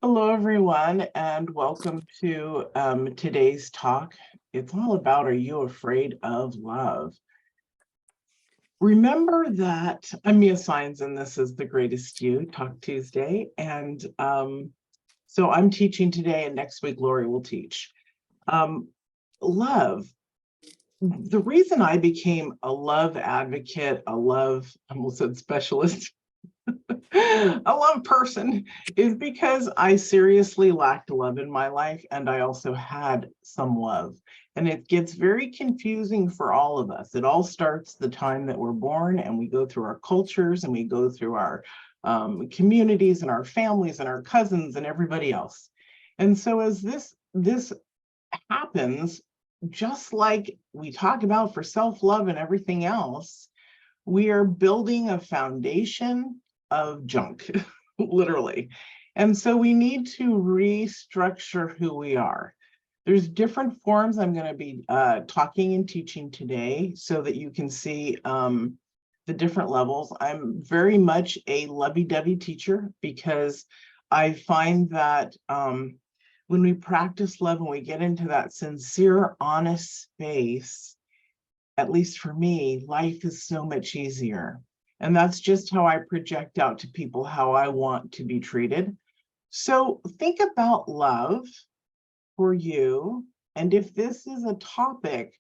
Hello, everyone, and welcome to today's talk. It's all about, are you afraid of love? Remember that I'm Mia Signs, and this is The Greatest You, Talk Tuesday. And so I'm teaching today, and next week Lori will teach. Love. The reason I became a love advocate, I almost said specialist, a love person is because I seriously lacked love in my life, and I also had some love. And it gets very confusing for all of us. It all starts the time that we're born, and we go through our cultures, and we go through our communities and our families and our cousins and everybody else. And so as this happens, just like we talk about for self-love and everything else, we are building a foundation of junk, literally. And so we need to restructure who we are. There's different forms I'm going to be talking and teaching today so that you can see the different levels. I'm very much a lovey-dovey teacher because I find that when we practice love and we get into that sincere, honest space, at least for me, life is so much easier. And that's just how I project out to people how I want to be treated. So think about love for you. And if this is a topic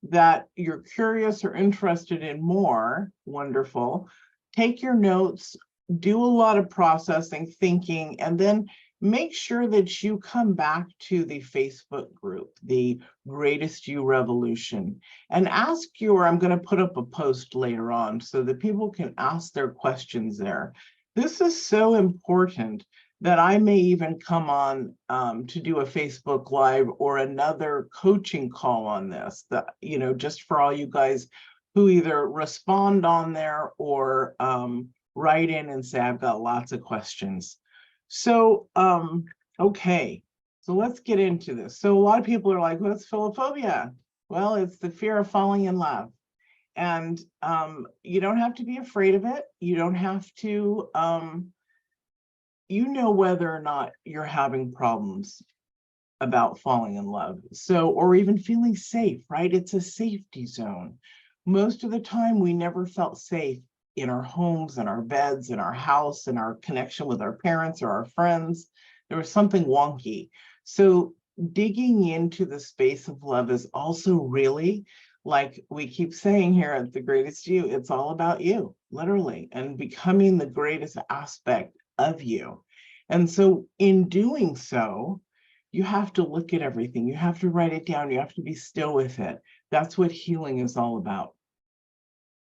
that you're curious or interested in more, wonderful. Take your notes, do a lot of processing, thinking, and then make sure that you come back to the Facebook group, the Greatest You Revolution, and ask I'm going to put up a post later on so that people can ask their questions there. This is so important that I may even come on to do a Facebook Live or another coaching call on this, that, just for all you guys who either respond on there or write in and say, I've got lots of questions. So, okay, so let's get into this. So a lot of people are like, what's philophobia? Well, it's the fear of falling in love. And you don't have to be afraid of it. You don't have to, you know whether or not you're having problems about falling in love. So, or even feeling safe, right? It's a safety zone. Most of the time, we never felt safe in our homes, in our beds, in our house, in our connection with our parents or our friends. There was something wonky. So digging into the space of love is also really, like we keep saying here at The Greatest You, it's all about you, literally, and becoming the greatest aspect of you. And so in doing so, you have to look at everything. You have to write it down. You have to be still with it. That's what healing is all about.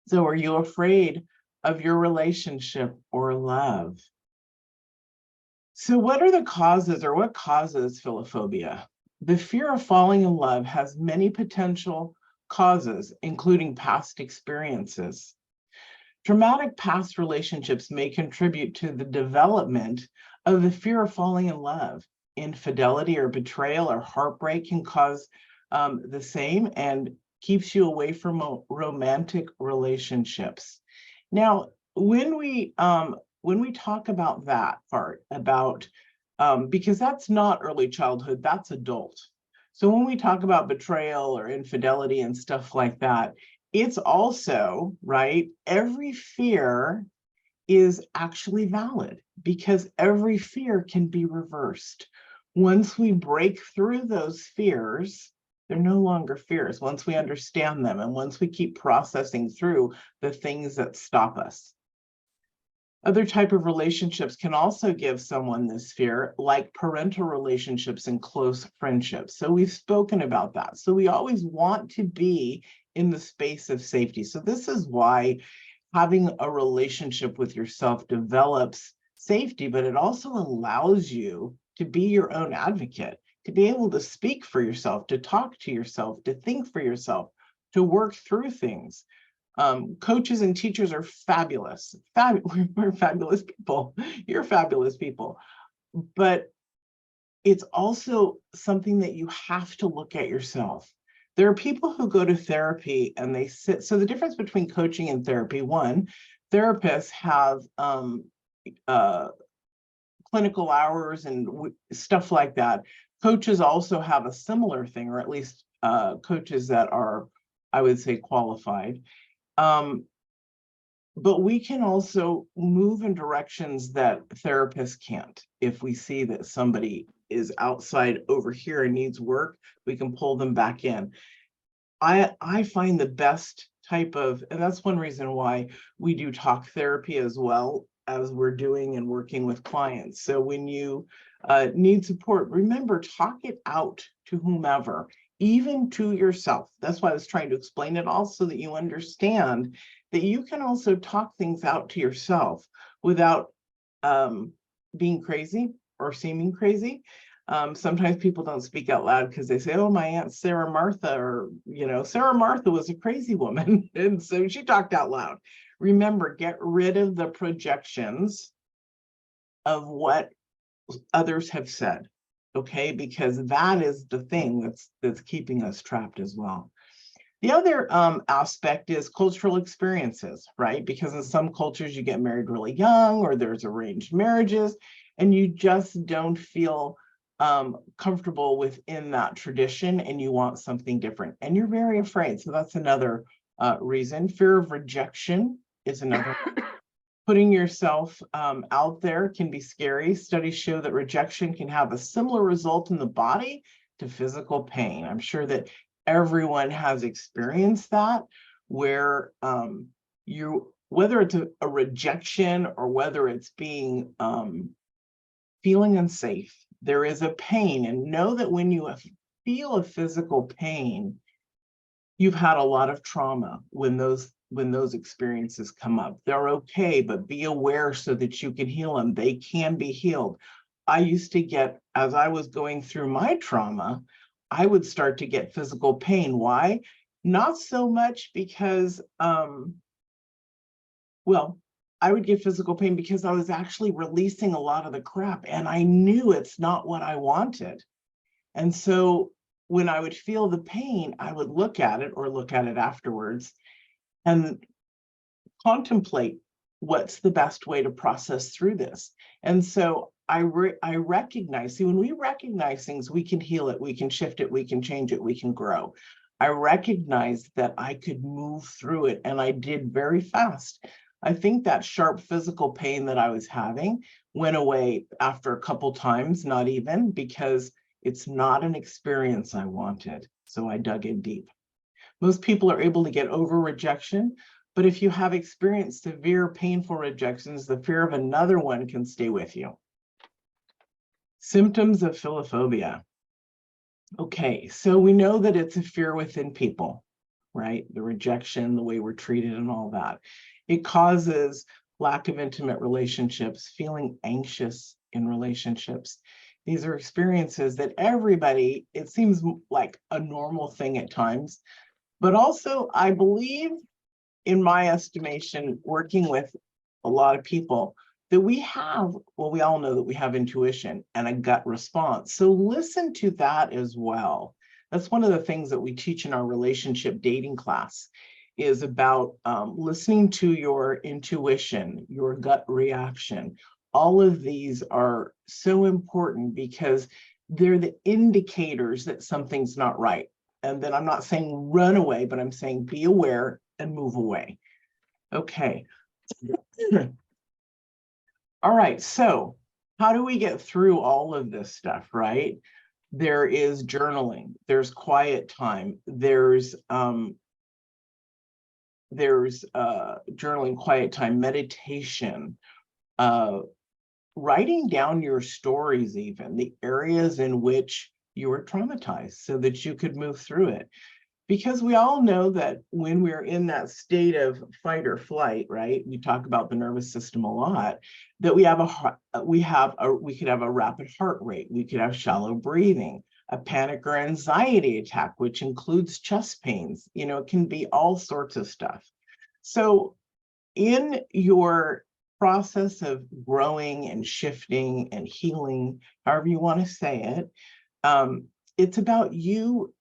So are you afraid of your relationship or love? So what are the causes, or what causes philophobia? The fear of falling in love has many potential causes, including past experiences. Traumatic past relationships may contribute to the development of the fear of falling in love. Infidelity or betrayal or heartbreak can cause the same and keeps you away from romantic relationships. Now, when we talk about that part, about because that's not early childhood, that's adult. So when we talk about betrayal or infidelity and stuff like that, it's also, right, every fear is actually valid because every fear can be reversed. Once we break through those fears, they're no longer fears. Once we understand them and once we keep processing through the things that stop us. Other type of relationships can also give someone this fear, like parental relationships and close friendships. So we've spoken about that. So we always want to be in the space of safety. So this is why having a relationship with yourself develops safety, but it also allows you to be your own advocate, to be able to speak for yourself, to talk to yourself, to think for yourself, to work through things. Coaches and teachers are fabulous. We're fabulous people. You're fabulous people. But it's also something that you have to look at yourself. There are people who go to therapy and they sit. So the difference between coaching and therapy, one, therapists have clinical hours and stuff like that. Coaches also have a similar thing, or at least coaches that are, I would say, qualified. But we can also move in directions that therapists can't. If we see that somebody is outside over here and needs work, we can pull them back in. I find the best type of, and that's one reason why we do talk therapy as well as we're doing and working with clients. So when you need support, remember, talk it out to whomever, even to yourself. That's why I was trying to explain it all, so that you understand that you can also talk things out to yourself without being crazy or seeming crazy. Sometimes people don't speak out loud because they say, oh, my Aunt Sarah Martha, or, Sarah Martha was a crazy woman. And so she talked out loud. Remember, get rid of the projections of what others have said, okay? Because that is the thing that's keeping us trapped as well. The other aspect is cultural experiences, right? Because in some cultures you get married really young, or there's arranged marriages, and you just don't feel comfortable within that tradition, and you want something different, and you're very afraid. So that's another reason. Fear of rejection is another. Putting yourself out there can be scary. Studies show that rejection can have a similar result in the body to physical pain. I'm sure that everyone has experienced that, where whether it's a rejection or whether it's being feeling unsafe, there is a pain. And know that when you feel a physical pain, you've had a lot of trauma when those experiences come up. They're okay, but be aware so that you can heal them. They can be healed. I used to get, as I was going through my trauma, I would start to get physical pain. Why? Not so much because, I would get physical pain because I was actually releasing a lot of the crap, and I knew it's not what I wanted. And so when I would feel the pain, I would look at it, or look at it afterwards, and contemplate what's the best way to process through this. And so I recognize, see, when we recognize things, we can heal it, we can shift it, we can change it, we can grow. I recognized that I could move through it, and I did very fast. I think that sharp physical pain that I was having went away after a couple times, not even, because it's not an experience I wanted. So I dug in deep. Most people are able to get over rejection, but if you have experienced severe, painful rejections, the fear of another one can stay with you. Symptoms of philophobia. Okay, so we know that it's a fear within people, right? The rejection, the way we're treated, and all that. It causes lack of intimate relationships, feeling anxious in relationships. These are experiences that everybody, it seems like a normal thing at times, but also I believe, in my estimation, working with a lot of people, that we all know that we have intuition and a gut response. So listen to that as well. That's one of the things that we teach in our relationship dating class, is about listening to your intuition, your gut reaction. All of these are so important because they're the indicators that something's not right. And then I'm not saying run away, but I'm saying be aware and move away. Okay. All right, so how do we get through all of this stuff, right? There is journaling, there's quiet time, there's journaling, quiet time, meditation, writing down your stories, even the areas in which you were traumatized, so that you could move through it. Because we all know that when we're in that state of fight or flight, right? We talk about the nervous system a lot, that we could have a rapid heart rate, we could have shallow breathing, a panic or anxiety attack, which includes chest pains. It can be all sorts of stuff. So in your process of growing and shifting and healing, however you want to say it, it's about you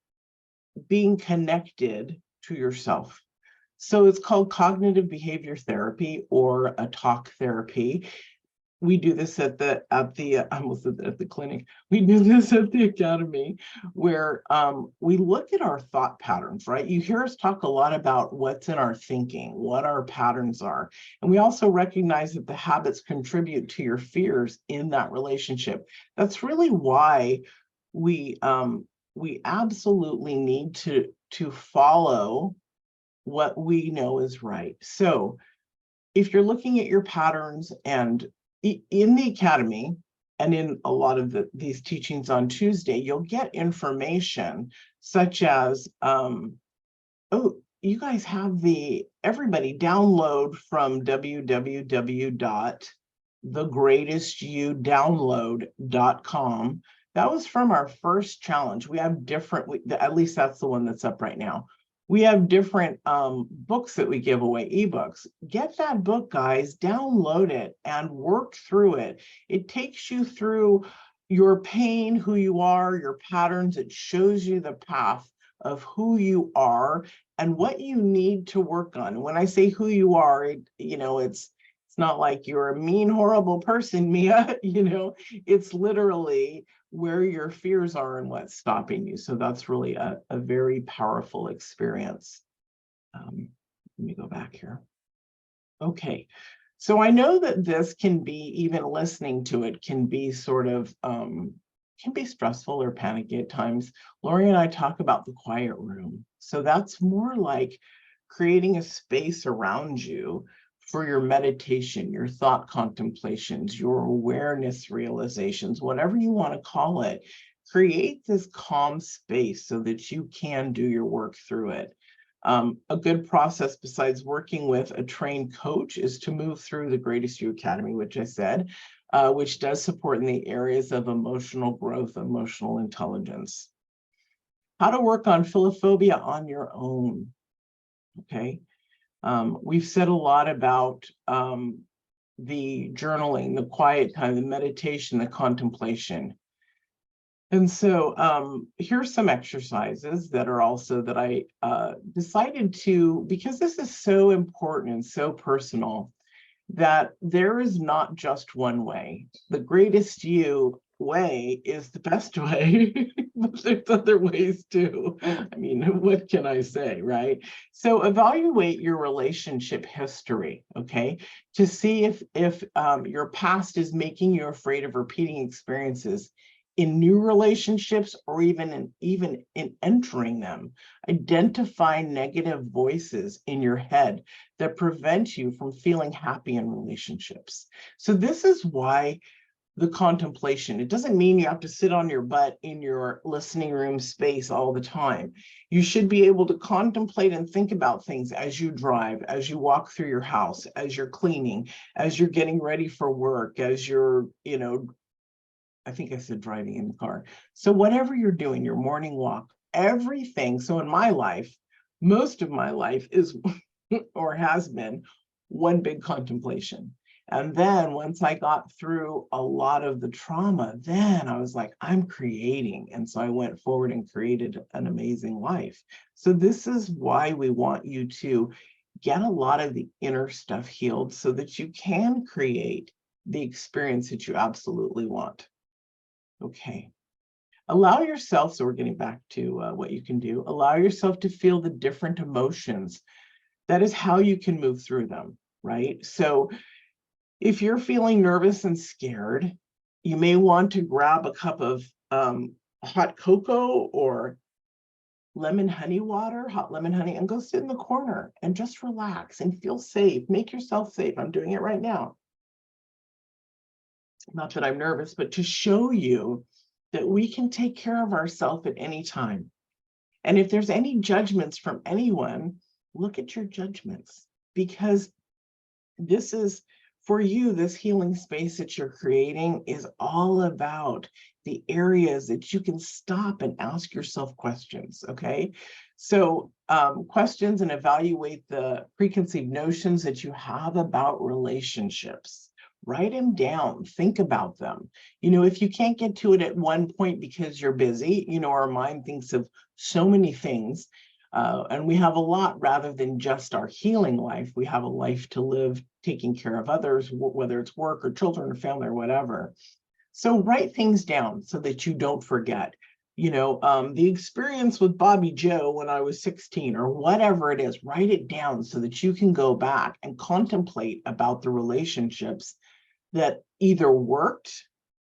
being connected to yourself. So it's called cognitive behavior therapy, or a talk therapy. we do this at the I almost said at the clinic. We do this at the academy, where we look at our thought patterns, right? You hear us talk a lot about what's in our thinking, what our patterns are, and we also recognize that the habits contribute to your fears in that relationship. That's really why we absolutely need to follow what we know is right. So if you're looking at your patterns, and in the academy and in a lot of these teachings on Tuesday, you'll get information such as, oh, you guys have everybody download from www.thegreatestyoudownload.com. That was from our first challenge. We have different, at least that's the one that's up right now. We have different books that we give away, ebooks. Get that book, guys, download it and work through it. It takes you through your pain, who you are, your patterns. It shows you the path of who you are and what you need to work on. When I say who you are, it's not like you're a mean, horrible person, Mia, it's literally where your fears are and what's stopping you. So that's really a very powerful experience. Let me go back here. Okay, so I know that this can be, even listening to it can be sort of, can be stressful or panicky at times. Lori and I talk about the quiet room. So that's more like creating a space around you for your meditation, your thought contemplations, your awareness realizations, whatever you want to call it. Create this calm space so that you can do your work through it. A good process, besides working with a trained coach, is to move through the Greatest You Academy, which I said, which does support in the areas of emotional growth, emotional intelligence. How to work on philophobia on your own. Okay. We've said a lot about the journaling, the quiet time, the meditation, the contemplation. And so here's some exercises that are also that I decided to, because this is so important and so personal, that there is not just one way. The greatest you way is the best way, but there's other ways too. I mean, what can I say, right? So evaluate your relationship history, okay, to see if your past is making you afraid of repeating experiences in new relationships, or even in entering them. Identify negative voices in your head that prevent you from feeling happy in relationships. So this is why the contemplation, it doesn't mean you have to sit on your butt in your listening room space all the time. You should be able to contemplate and think about things as you drive, as you walk through your house, as you're cleaning, as you're getting ready for work, as you're, I think I said driving in the car. So whatever you're doing, your morning walk, everything. So in my life, most of my life is or has been one big contemplation. And then once I got through a lot of the trauma, then I was like, I'm creating. And so I went forward and created an amazing life. So this is why we want you to get a lot of the inner stuff healed so that you can create the experience that you absolutely want. Okay. Allow yourself, so we're getting back to what you can do. Allow yourself to feel the different emotions. That is how you can move through them, right? So if you're feeling nervous and scared, you may want to grab a cup of hot cocoa or lemon honey water, hot lemon honey, and go sit in the corner and just relax and feel safe. Make yourself safe. I'm doing it right now. Not that I'm nervous, but to show you that we can take care of ourselves at any time. And if there's any judgments from anyone, look at your judgments, because this is for you, this healing space that you're creating is all about the areas that you can stop and ask yourself questions, okay? So questions, and evaluate the preconceived notions that you have about relationships. Write them down, think about them. If you can't get to it at one point because you're busy, our mind thinks of so many things, and we have a lot rather than just our healing life. We have a life to live taking care of others, whether it's work or children or family or whatever. So write things down so that you don't forget. The experience with Bobby Joe when I was 16 or whatever it is, write it down so that you can go back and contemplate about the relationships that either worked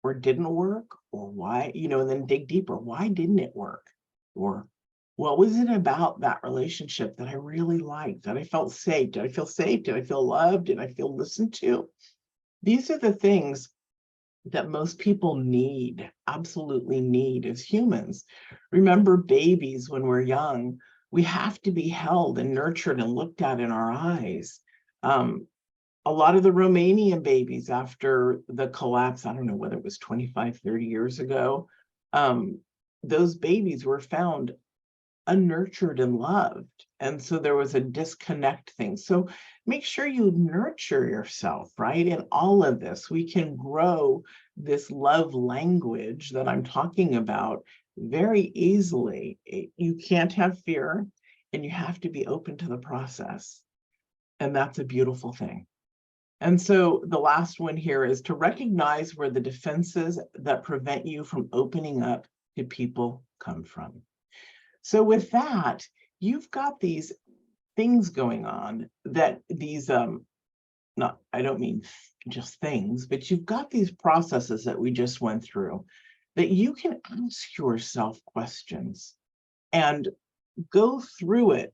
or didn't work, or why, and then dig deeper. Why didn't it work? Or what was it about that relationship that I really liked, that I felt safe? Did I feel safe? Did I feel loved? Did I feel listened to? These are the things that most people need, absolutely need as humans. Remember, babies, when we're young, we have to be held and nurtured and looked at in our eyes. A lot of the Romanian babies after the collapse, I don't know whether it was 25, 30 years ago, those babies were found unnurtured and loved. And so there was a disconnect thing. So make sure you nurture yourself, right? In all of this, we can grow this love language that I'm talking about very easily. You can't have fear, and you have to be open to the process. And that's a beautiful thing. And so the last one here is to recognize where the defenses that prevent you from opening up to people come from. So with that, you've got these things going on that these, I don't mean just things, but you've got these processes that we just went through that you can ask yourself questions and go through it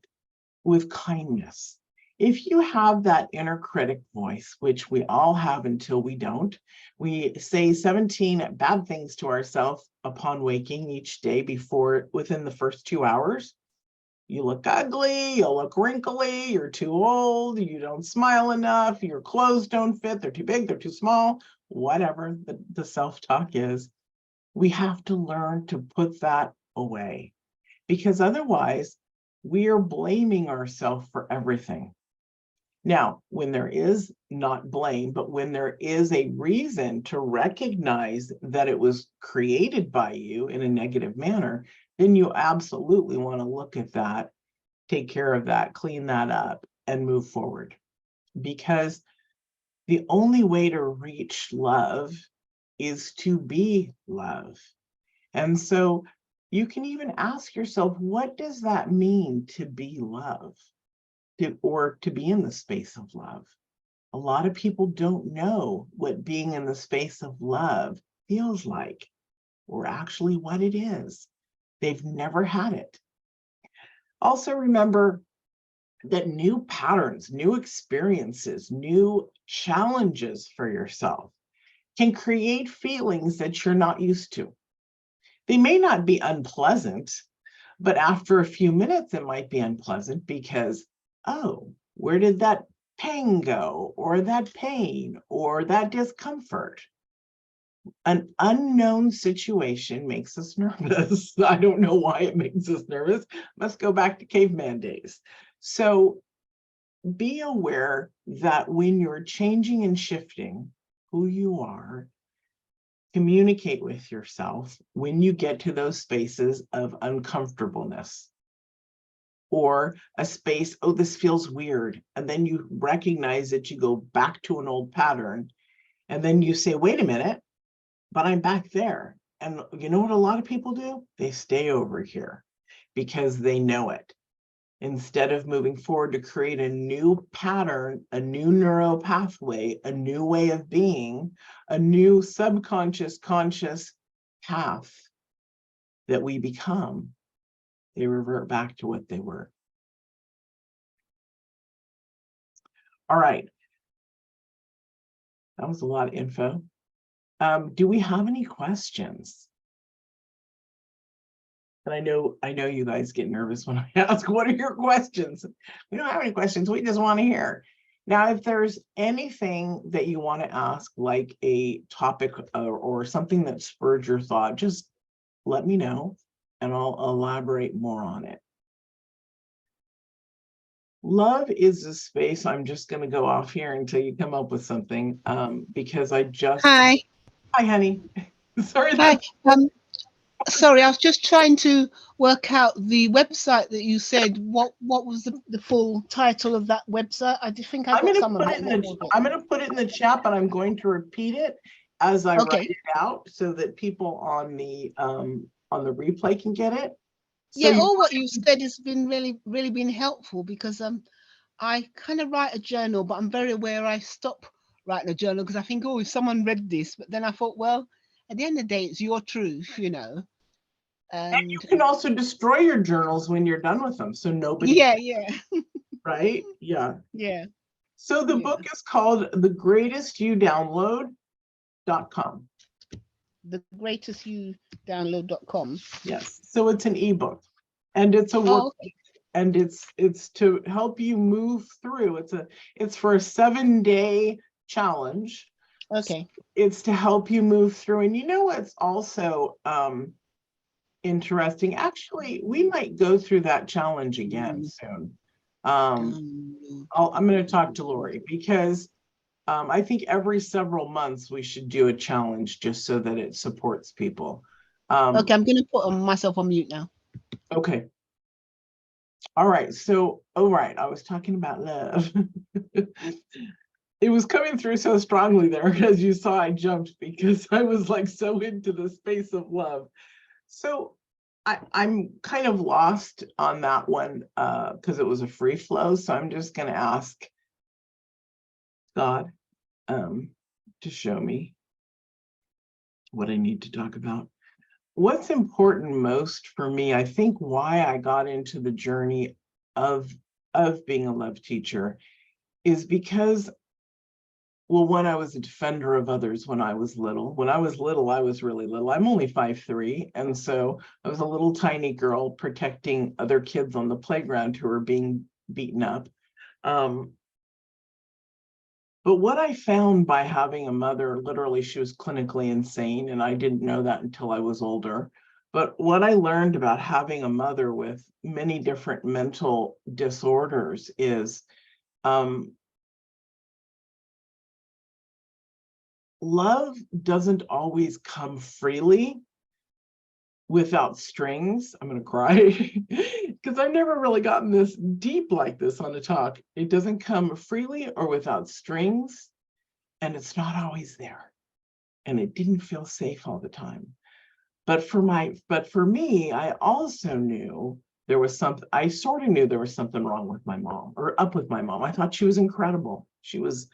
with kindness. If you have that inner critic voice, which we all have until we don't, we say 17 bad things to ourselves upon waking each day within the first 2 hours. You look ugly, you look wrinkly, you're too old, you don't smile enough, your clothes don't fit, they're too big, they're too small, whatever the self-talk is. We have to learn to put that away, because otherwise we are blaming ourselves for everything. Now, when there is not blame, but when there is a reason to recognize that it was created by you in a negative manner, then you absolutely want to look at that, take care of that, clean that up, and move forward. Because the only way to reach love is to be love. And so you can even ask yourself, what does that mean to be love? Or to be in the space of love. A lot of people don't know what being in the space of love feels like, or actually what it is. They've never had it. Also remember that new patterns, new experiences, new challenges for yourself can create feelings that you're not used to. They may not be unpleasant, but after a few minutes, it might be unpleasant because, oh, where did that pain go, or that pain, or that discomfort? An unknown situation makes us nervous. I don't know why it makes us nervous. Let's go back to caveman days. So be aware that when you're changing and shifting who you are, communicate with yourself when you get to those spaces of uncomfortableness, or a space, oh, this feels weird. And then you recognize that you go back to an old pattern. And then you say, wait a minute, but I'm back there. And you know what a lot of people do? They stay over here because they know it. Instead of moving forward to create a new pattern, a new neural pathway, a new way of being, a new subconscious, conscious path that we become, they revert back to what they were. All right. That was a lot of info. Do we have any questions? And I know you guys get nervous when I ask, what are your questions? We don't have any questions. We just want to hear. Now, if there's anything that you want to ask, like a topic or something that spurred your thought, just let me know and I'll elaborate more on it. Love is a space. I'm just going to go off here until you come up with something, because I just... Hi. Hi, honey. Sorry. Hi. Sorry, I was just trying to work out the website that you said. What was the full title of that website? I think I I'm got going to some of put it, it in not the all of it. I'm going to put it in the chat, but I'm going to repeat it as I write Okay. it out so that people on the replay can get it. So Yeah, you all what you said has been really been helpful because I kind of write a journal, but I'm very aware I stop writing a journal because I think, oh, if someone read this, but then I thought, well, at the end of the day, it's your truth, you know. and you And can also destroy your journals when you're done with them, so nobody, yeah, yeah, right? Yeah. yeah, So the yeah. book is called The Greatest You Download.com. thegreatestyoudownload.com. Yes. So it's an ebook and it's a work Oh, okay. and it's to help you move through. It's for a 7-day challenge. Okay. It's to help you move through. And you know what's also interesting? Actually, we might go through that challenge again soon. I'm going to talk to Lori because I think every several months we should do a challenge just so that it supports people. Okay, I'm gonna put myself on mute now. Okay. All right. So, all right. I was talking about love. It was coming through so strongly there. As you saw, I jumped because I was like so into the space of love. So I'm kind of lost on that one because it was a free flow. So I'm just going to ask God to show me what I need to talk about. What's important most for me, I think why I got into the journey of being a love teacher is because, well, when I was a defender of others when I was little. When I was little, I was really little. I'm only 5'3", and so I was a little tiny girl protecting other kids on the playground who were being beaten up. But what I found by having a mother, literally, she was clinically insane, and I didn't know that until I was older. But what I learned about having a mother with many different mental disorders is love doesn't always come freely without strings. I'm going to cry because I've never really gotten this deep like this on a talk. It doesn't come freely or without strings, and it's not always there. And it didn't feel safe all the time. But for me, I also knew there was something, I sort of knew there was something wrong with my mom or up with my mom. I thought she was incredible. She was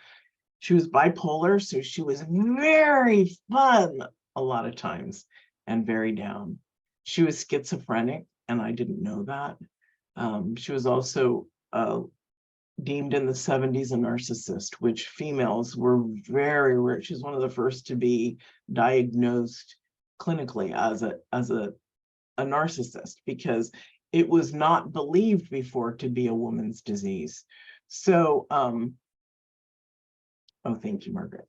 bipolar, so she was very fun a lot of times and very down. She was schizophrenic, and I didn't know that. She was also deemed in the 70s a narcissist, which females were very rare. She's one of the first to be diagnosed clinically as a narcissist because it was not believed before to be a woman's disease. So, oh, thank you, Margaret.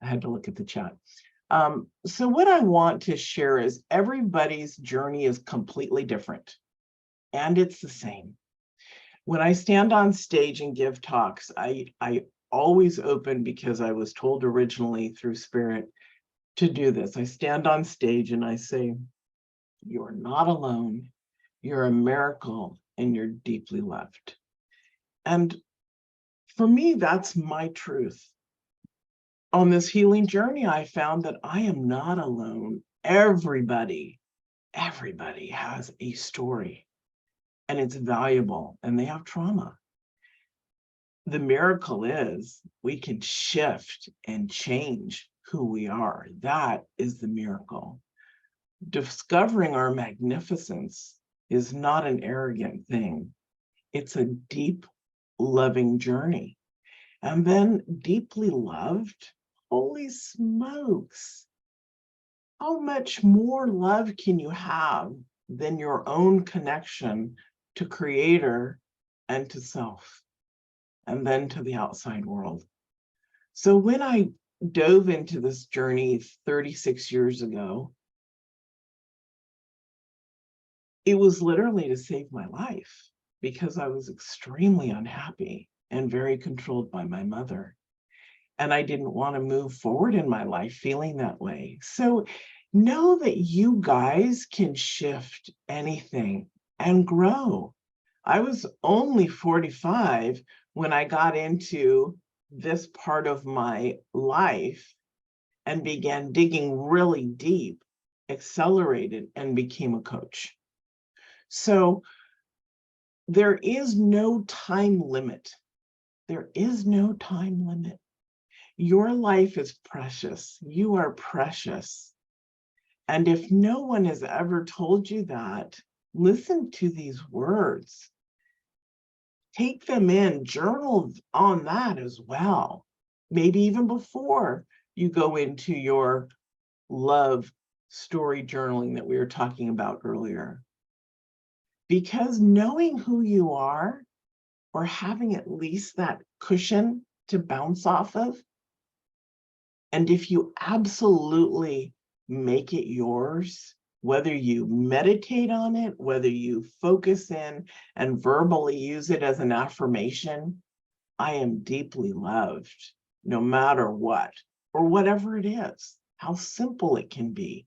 I had to look at the chat. So what I want to share is everybody's journey is completely different, and it's the same. When I stand on stage and give talks, I always open because I was told originally through Spirit to do this. I stand on stage and I say, you're not alone, you're a miracle, and you're deeply loved. And for me, that's my truth. On this healing journey, I found that I am not alone. Everybody has a story, and it's valuable, and they have trauma. The miracle is we can shift and change who we are. That is the miracle. Discovering our magnificence is not an arrogant thing. It's a deep, loving journey. And then deeply loved, holy smokes, how much more love can you have than your own connection to Creator and to self, and then to the outside world? So when I dove into this journey 36 years ago, it was literally to save my life because I was extremely unhappy and very controlled by my mother. And I didn't want to move forward in my life feeling that way. So Know that you guys can shift anything and grow. I was only 45 when I got into this part of my life and began digging really deep, accelerated, and became a coach. So there is no time limit. There is no time limit. Your life is precious. You are precious. And if no one has ever told you that, listen to these words. Take them in, journal on that as well. Maybe even before you go into your love story journaling that we were talking about earlier. Because knowing who you are, or having at least that cushion to bounce off of, and if you absolutely make it yours, whether you meditate on it, whether you focus in and verbally use it as an affirmation, I am deeply loved, no matter what, or whatever it is, how simple it can be.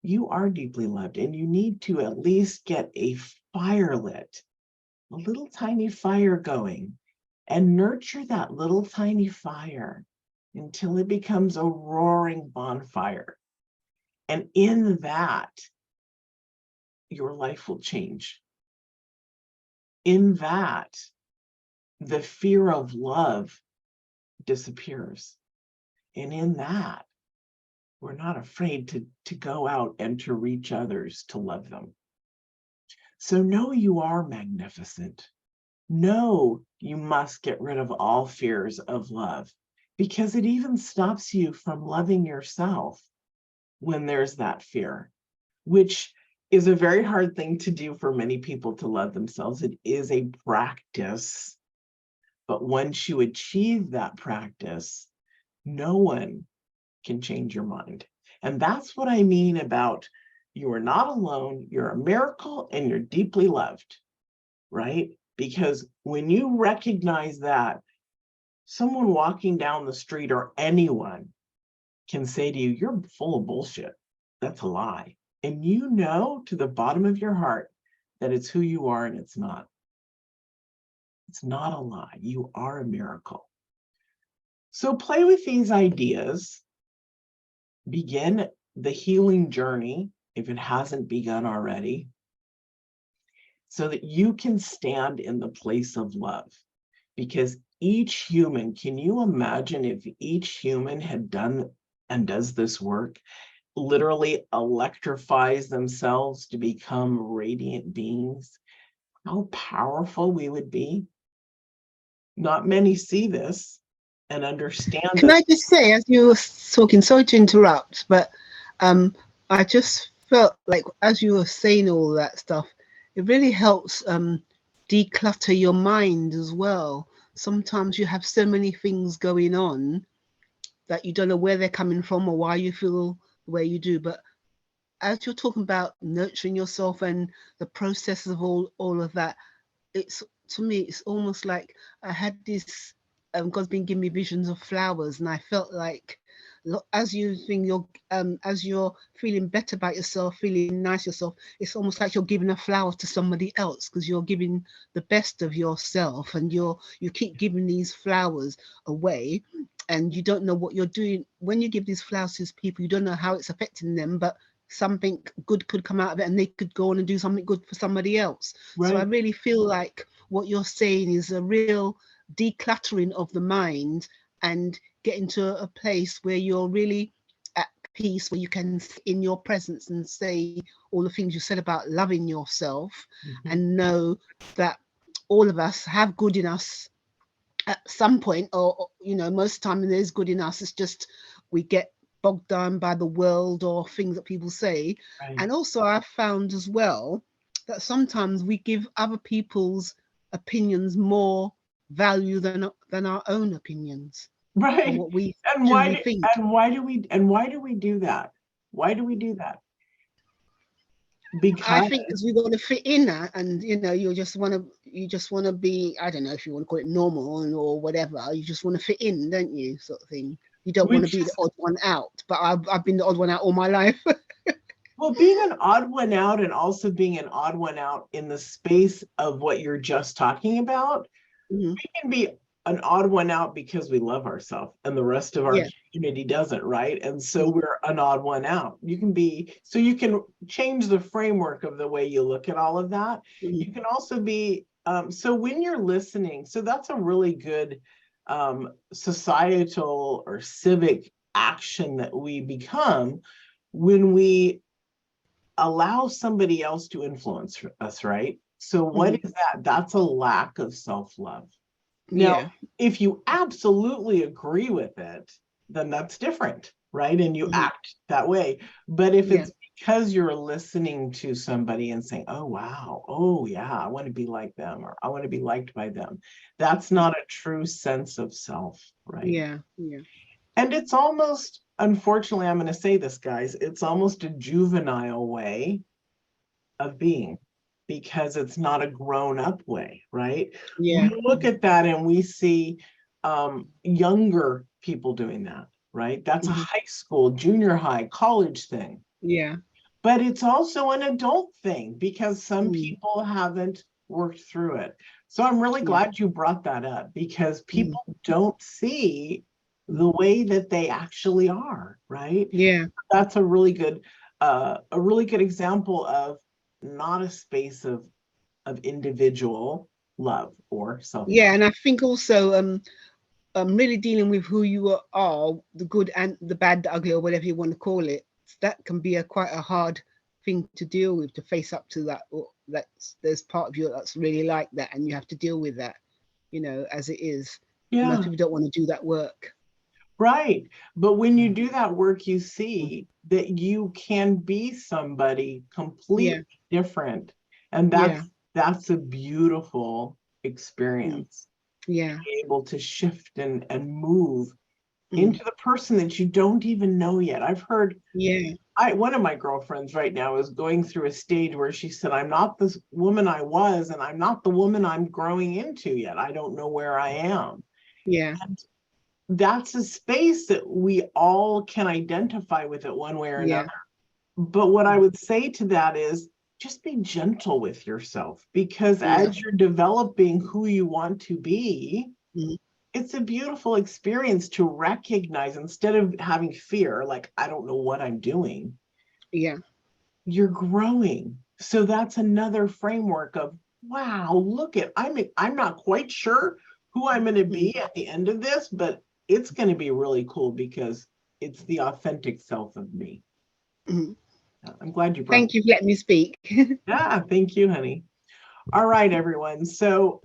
You are deeply loved, and you need to at least get a fire lit, a little tiny fire going, and nurture that little tiny fire until it becomes a roaring bonfire. And in that, your life will change. In that, the fear of love disappears. And in that, we're not afraid to go out and to reach others to love them. So know you are magnificent. Know you must get rid of all fears of love, because it even stops you from loving yourself when there's that fear, which is a very hard thing to do for many people, to love themselves. It is a practice, but once you achieve that practice, no one can change your mind. And that's what I mean about you are not alone, you're a miracle, and you're deeply loved, right? Because when you recognize that, someone walking down the street or anyone can say to you, you're full of bullshit. That's a lie. And you know to the bottom of your heart that it's who you are, and it's not. It's not a lie. You are a miracle. So play with these ideas. Begin the healing journey if it hasn't begun already, so that you can stand in the place of love. Because each human, can you imagine if each human had done and does this work, literally electrifies themselves to become radiant beings, how powerful we would be? Not many see this and understand Can that. I just say, as you were talking, sorry to interrupt, but I just felt like as you were saying all that stuff, it really helps declutter your mind as well. Sometimes you have so many things going on that you don't know where they're coming from or why you feel the way you do. But as you're talking about nurturing yourself and the process of all of that, it's, to me, it's almost like I had this God's been giving me visions of flowers, and I felt like as you think you're as you're feeling better about yourself, feeling nice yourself, it's almost like you're giving a flower to somebody else, because you're giving the best of yourself, and you keep giving these flowers away, and you don't know what you're doing when you give these flowers to people. You don't know how it's affecting them, but something good could come out of it, and they could go on and do something good for somebody else. So I Right, really feel like what you're saying is a real decluttering of the mind, and getting to a place where you're really at peace, where you can sit in your presence and say all the things you said about loving yourself, mhm, and know that all of us have good in us at some point, or most of the time there's good in us. It's just we get bogged down by the world or things that people say. right, And also I've found as well that sometimes we give other people's opinions more value than our own opinions, or right. what we And truly think. why do we do that? Why do we do that? I Because think because we want to fit in that, and you just want to be, I don't know if you want to call it normal or whatever. You just want to fit in, don't you, sort of thing. you don't want to Which be is, the odd one out. But I've been the odd one out all my life. well, being an odd one out and also being an odd one out in the space of what you're just talking about, Mhm. we can be an odd one out because we love ourselves and the rest of our Yeah. community doesn't, right? And so Mhm. we're an odd one out. You can be, so you can change the framework of the way you look at all of that. Mhm. You can also be, so when you're listening, so that's a really good societal or civic action that we become when we allow somebody else to influence us, right? So what Mhm. is that? That's a lack of self-love. Now, Yeah. if you absolutely agree with it, then that's different, right? And you Mhm. act that way. But if Yeah. it's because you're listening to somebody and saying, oh, wow, oh, yeah, I want to be like them, or I want to be liked by them, that's not a true sense of self, right? Yeah. Yeah. And it's almost, unfortunately, I'm going to say this, guys, it's almost a juvenile way of being because it's not a grown up way, right? Yeah. We look at that and we see younger people doing that, right? That's a Mhm. high school, junior high, college thing. Yeah. But it's also an adult thing because some Mm. people haven't worked through it. So I'm really Yeah. glad you brought that up because Mm. people don't see the way that they actually are, right? Yeah. That's a really good example of not a space of individual love or self-love. Yeah. And I think also really dealing with who you are, the good and the bad, the ugly, or whatever you want to call it, that can be a quite a hard thing to deal with, to face up to that, or that's there's part of you that's really like that, and you have to deal with that, as it is. And most Yeah, people don't want to do that work. right. But when you Mm. do that work, you Mm. see that you can be somebody Yeah. completely different. And Yeah. that's a beautiful Mm. experience. Yeah. Be able to shift and move Mm. into the person that you don't even know yet. I've heard Yeah. one of my girlfriends right now is going through a stage where she said, I'm not this woman I was, and I'm not the woman I'm growing into yet. I don't know where I am. Yeah. And that's a space that we all can identify with it one way or Yeah. another. But what I Mm. would say to that is just be gentle with yourself because Yeah. as you're developing who you want to be, Mm. it's a beautiful experience to recognize instead of having fear, like, I don't know what I'm doing. Yeah. You're growing. So that's another framework of, wow, look at, I'm not quite sure who I'm going to Mm. be at the end of this, but it's going to be really cool because it's the authentic self of me. Mm. I'm glad you brought Thank you for letting me speak. Yeah, thank you, honey. All right, everyone. So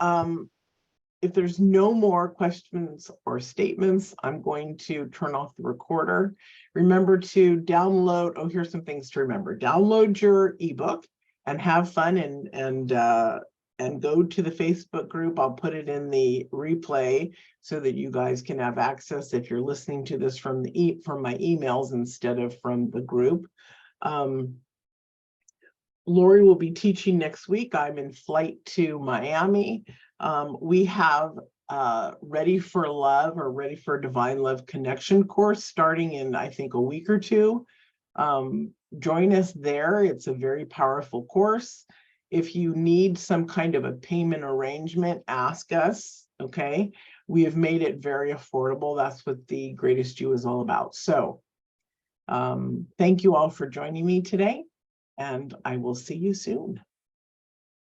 if there's no more questions or statements, I'm going to turn off the recorder. Remember to download, oh, here's some things to remember. Download your ebook and have fun and go to the Facebook group. I'll put it in the replay so that you guys can have access if you're listening to this from from my emails instead of from the group. Lori will be teaching next week. I'm in flight to Miami. We have Ready for Love or Ready for Divine Love Connection course starting in, I think, a week or two. Join us there. It's a very powerful course. If you need some kind of a payment arrangement, ask us, okay? We have made it very affordable. That's what the Greatest You is all about. So thank you all for joining me today, and I will see you soon.